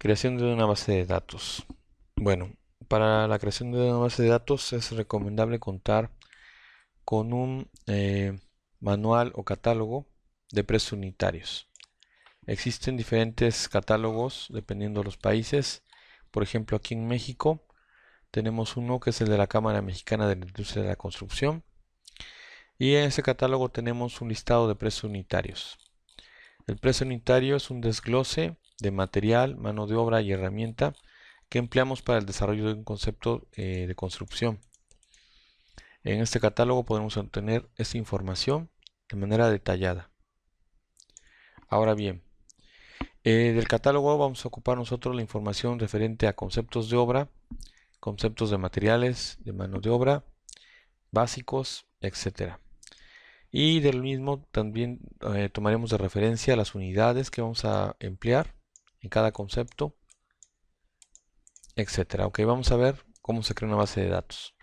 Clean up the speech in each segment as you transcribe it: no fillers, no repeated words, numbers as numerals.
Creación de una base de datos. Bueno, para la creación de una base de datos es recomendable contar con un manual o catálogo de precios unitarios. Existen diferentes catálogos dependiendo de los países. Por ejemplo, aquí en México tenemos uno que es el de la Cámara Mexicana de la Industria de la Construcción. Y en ese catálogo tenemos un listado de precios unitarios. El precio unitario es un desglose de material, mano de obra y herramienta que empleamos para el desarrollo de un concepto de construcción. En este catálogo podemos obtener esta información de manera detallada. Ahora bien, del catálogo vamos a ocupar nosotros la información referente a conceptos de obra, conceptos de materiales, de mano de obra, básicos, etc. Y del mismo también tomaremos de referencia las unidades que vamos a emplear en cada concepto, etc. Ok, vamos a ver cómo se crea una base de datos.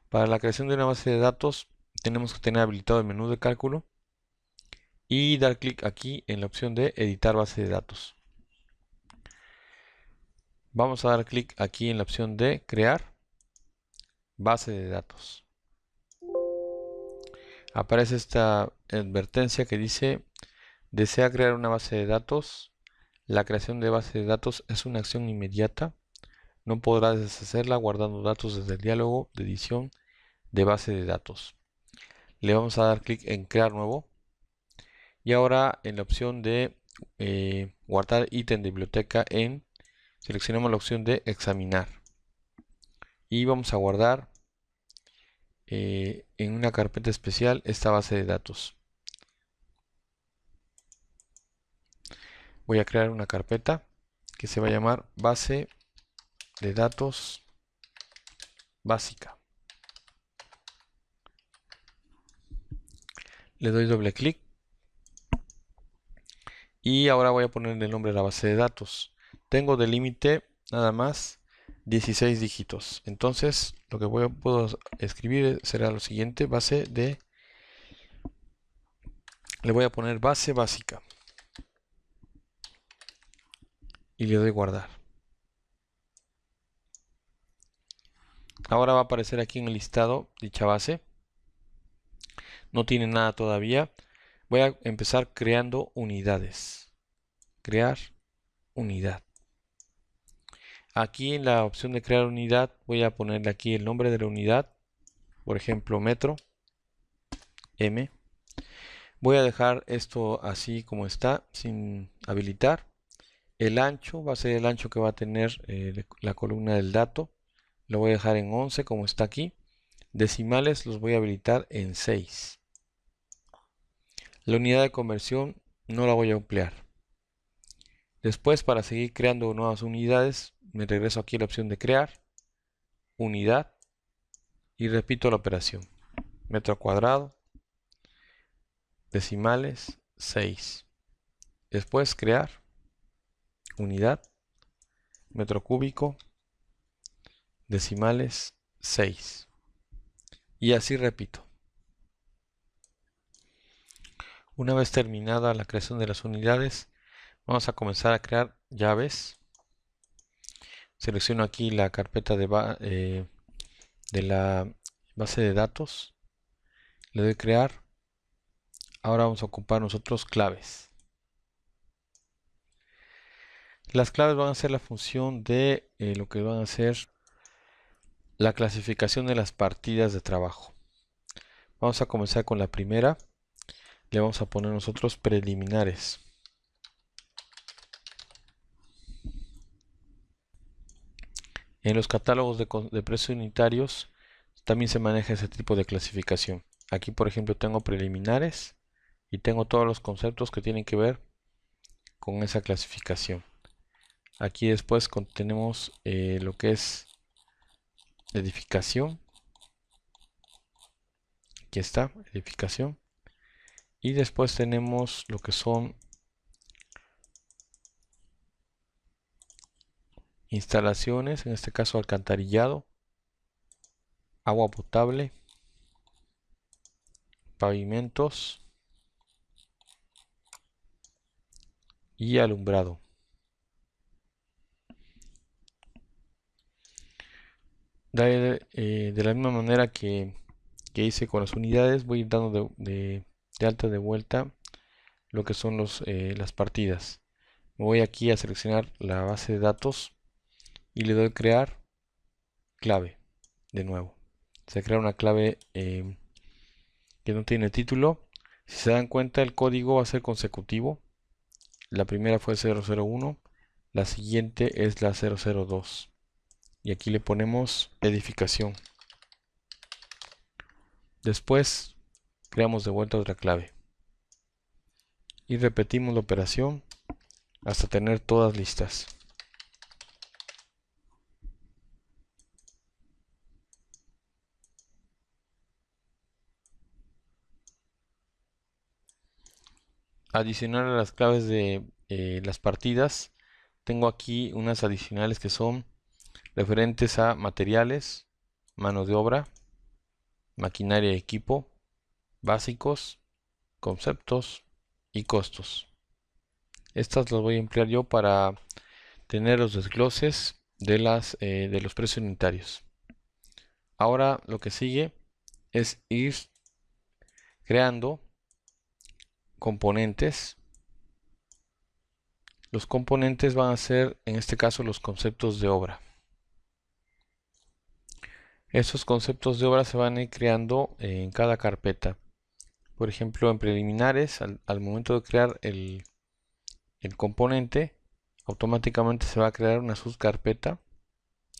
Para la creación de una base de datos tenemos que tener habilitado el menú de cálculo y dar clic aquí en la opción de editar base de datos. Vamos a dar clic aquí en la opción de crear base de datos. Aparece esta advertencia que dice: desea crear una base de datos. La creación de base de datos es una acción inmediata. No podrá deshacerla guardando datos desde el diálogo de edición de base de datos. Le vamos a dar clic en crear nuevo. Y ahora en la opción de guardar ítem de biblioteca seleccionamos la opción de examinar. Y vamos a guardar en una carpeta especial esta base de datos. Voy a crear una carpeta que se va a llamar base de datos básica. Le doy doble clic y ahora voy a poner el nombre de la base de datos. Tengo de límite nada más 16 dígitos. Entonces lo que puedo escribir será lo siguiente: le voy a poner base básica y le doy guardar. Ahora va a aparecer aquí en el listado dicha base. No tiene nada todavía. Voy a empezar creando unidades. Crear unidad. Aquí en la opción de crear unidad voy a ponerle aquí el nombre de la unidad. Por ejemplo, metro M. Voy a dejar esto así como está, sin habilitar. El ancho va a ser el ancho que va a tener la columna del dato. Lo voy a dejar en 11 como está aquí. Decimales los voy a habilitar en 6. La unidad de conversión no la voy a emplear. Después, para seguir creando nuevas unidades, me regreso aquí a la opción de crear, unidad, y repito la operación. Metro cuadrado, decimales, 6. Después crear, unidad, metro cúbico, decimales, 6. Y así repito. Una vez terminada la creación de las unidades, vamos a comenzar a crear llaves. Selecciono aquí la carpeta de la base de datos. Le doy crear. Ahora vamos a ocupar nosotros claves. Las claves van a ser la función de lo que van a ser la clasificación de las partidas de trabajo. Vamos a comenzar con la primera. Le vamos a poner nosotros preliminares. En los catálogos de precios unitarios también se maneja ese tipo de clasificación. Aquí, por ejemplo, tengo preliminares y tengo todos los conceptos que tienen que ver con esa clasificación. Aquí después tenemos lo que es edificación. Aquí está, edificación. Y después tenemos lo que son instalaciones, en este caso alcantarillado, agua potable, pavimentos y alumbrado. De la misma manera que hice con las unidades, voy a ir dando de alta de vuelta lo que son las partidas. Me voy aquí a seleccionar la base de datos y le doy crear clave de nuevo. Se crea una clave que no tiene título. Si se dan cuenta, el código va a ser consecutivo. La primera fue 001, la siguiente es la 002. Y aquí le ponemos edificación. Después creamos de vuelta otra clave. Y repetimos la operación hasta tener todas listas. Adicional a las claves de las partidas, tengo aquí unas adicionales que son referentes a materiales, mano de obra, maquinaria y equipo, básicos, conceptos y costos. Estas las voy a emplear yo para tener los desgloses de los precios unitarios. Ahora lo que sigue es ir creando componentes. Los componentes van a ser, en este caso, los conceptos de obra. Esos conceptos de obra se van a ir creando en cada carpeta. Por ejemplo, en preliminares, al momento de crear el componente, automáticamente se va a crear una subcarpeta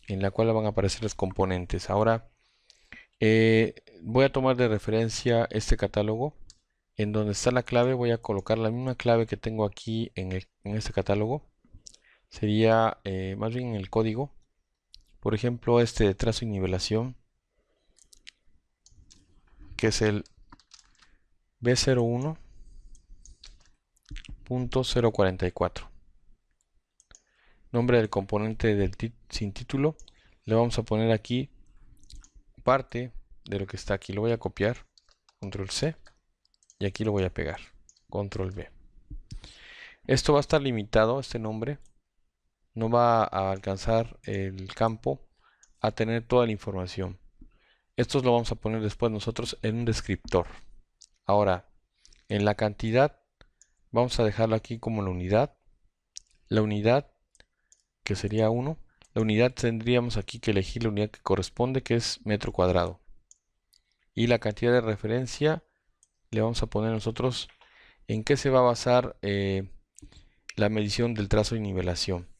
en la cual van a aparecer los componentes. Ahora voy a tomar de referencia este catálogo. En donde está la clave voy a colocar la misma clave que tengo aquí en este catálogo. Sería más bien en el código. Por ejemplo, este de trazo y nivelación, que es el B01.044. Nombre del componente sin título. Le vamos a poner aquí parte de lo que está aquí. Lo voy a copiar, control C, y aquí lo voy a pegar, control V. Esto va a estar limitado, este nombre. No va a alcanzar el campo a tener toda la información. Esto lo vamos a poner después nosotros en un descriptor. Ahora, en la cantidad, vamos a dejarlo aquí como la unidad. La unidad, que sería 1. La unidad tendríamos aquí que elegir la unidad que corresponde, que es metro cuadrado. Y la cantidad de referencia, le vamos a poner nosotros en qué se va a basar la medición del trazo y nivelación.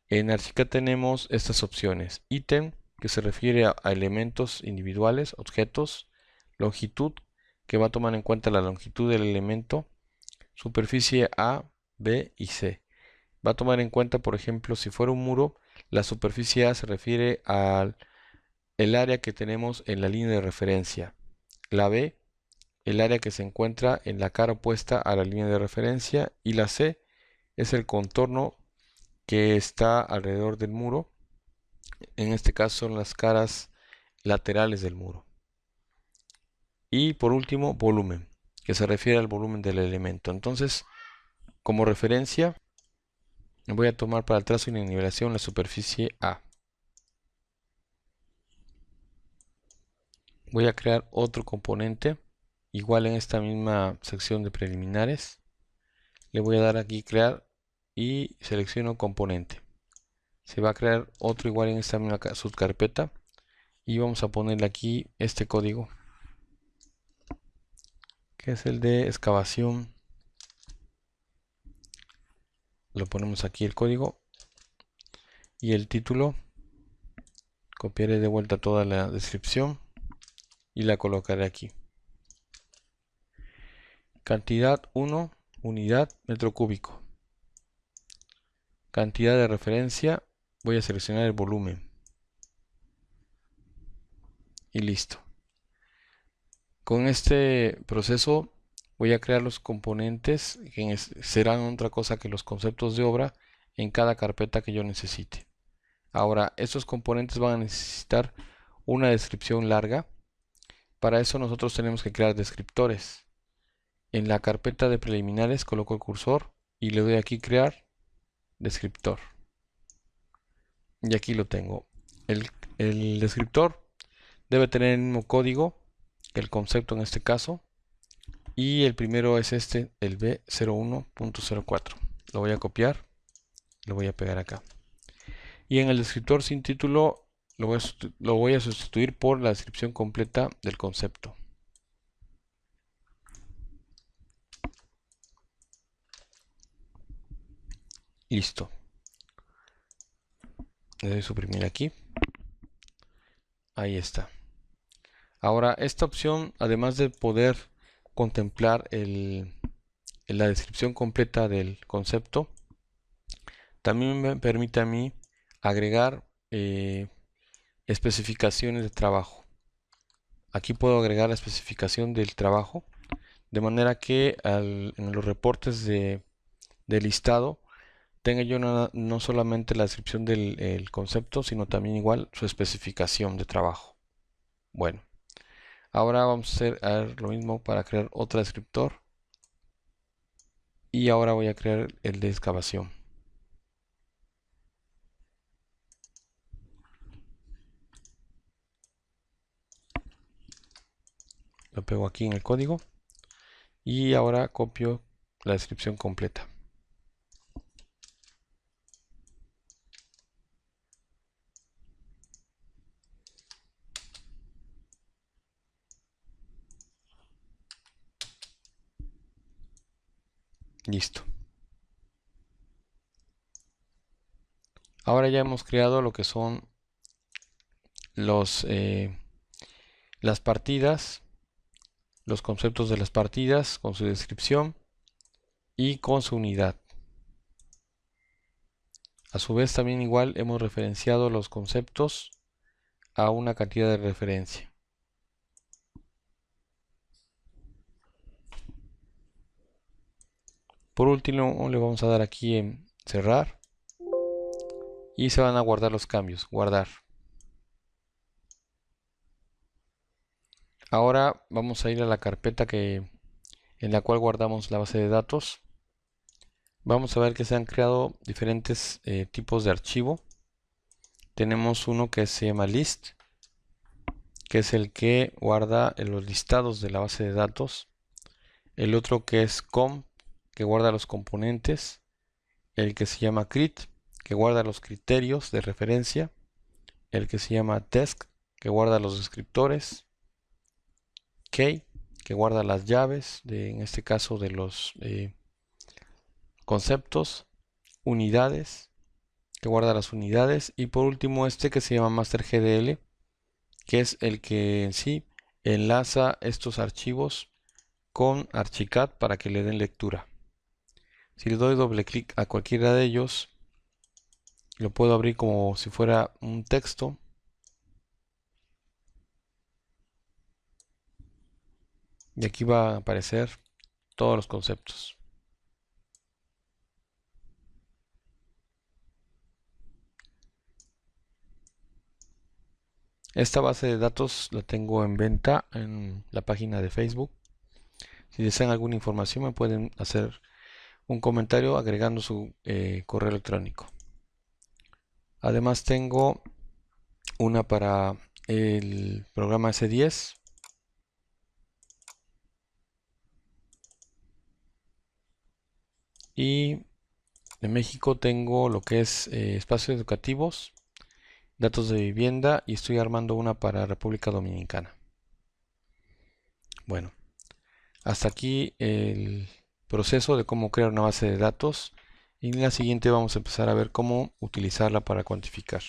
En Archicad tenemos estas opciones. Ítem, que se refiere a elementos individuales, objetos. Longitud, que va a tomar en cuenta la longitud del elemento. Superficie A, B y C. Va a tomar en cuenta, por ejemplo, si fuera un muro, la superficie A se refiere al área que tenemos en la línea de referencia. La B, el área que se encuentra en la cara opuesta a la línea de referencia. Y la C es el contorno que está alrededor del muro. En este caso son las caras laterales del muro. Y por último, volumen, que se refiere al volumen del elemento. Entonces, como referencia, voy a tomar para el trazo y la nivelación la superficie A. Voy a crear otro componente, igual en esta misma sección de preliminares. Le voy a dar aquí crear y selecciono componente. Se va a crear otro igual en esta misma subcarpeta y vamos a ponerle aquí este código, que es el de excavación. Lo ponemos aquí el código y el título. Copiaré de vuelta toda la descripción y la colocaré aquí. Cantidad 1, unidad, metro cúbico. Cantidad de referencia, voy a seleccionar el volumen. Y listo. Con este proceso voy a crear los componentes que serán otra cosa que los conceptos de obra en cada carpeta que yo necesite. Ahora, estos componentes van a necesitar una descripción larga. Para eso nosotros tenemos que crear descriptores. En la carpeta de preliminares coloco el cursor y le doy aquí crear descriptor. Y aquí lo tengo. el descriptor debe tener el mismo código que el concepto en este caso. Y el primero es este, el B01.04. Lo voy a copiar, lo voy a pegar acá. Y en el descriptor sin título lo voy a sustituir por la descripción completa del concepto. Listo. Le doy a suprimir aquí. Ahí está. Ahora, esta opción, además de poder contemplar la descripción completa del concepto, también me permite a mí agregar especificaciones de trabajo. Aquí puedo agregar la especificación del trabajo, de manera que en los reportes de listado tenga yo no solamente la descripción del concepto, sino también igual su especificación de trabajo. Bueno, ahora vamos a hacer lo mismo para crear otro descriptor. Y ahora voy a crear el de excavación. Lo pego aquí en el código. Y ahora copio la descripción completa. Listo. Ahora ya hemos creado lo que son las partidas, los conceptos de las partidas con su descripción y con su unidad. A su vez también igual hemos referenciado los conceptos a una cantidad de referencia. Por último le vamos a dar aquí en cerrar y se van a guardar los cambios, guardar. Ahora vamos a ir a la carpeta en la cual guardamos la base de datos. Vamos a ver que se han creado diferentes tipos de archivo. Tenemos uno que se llama list, que es el que guarda los listados de la base de datos. El otro que es comp, que guarda los componentes. El que se llama crit, que guarda los criterios de referencia. El que se llama desk, que guarda los descriptores. Key, que guarda las llaves, en este caso de los conceptos. Unidades, que guarda las unidades. Y por último este que se llama master GDL, que es el que en sí enlaza estos archivos con Archicad para que le den lectura. Si le doy doble clic a cualquiera de ellos, lo puedo abrir como si fuera un texto. Y aquí va a aparecer todos los conceptos. Esta base de datos la tengo en venta en la página de Facebook. Si desean alguna información me pueden hacer un comentario agregando su correo electrónico. Además tengo una para el programa S10. Y en México tengo lo que es espacios educativos, datos de vivienda y estoy armando una para República Dominicana. Bueno, hasta aquí el proceso de cómo crear una base de datos y en la siguiente vamos a empezar a ver cómo utilizarla para cuantificar.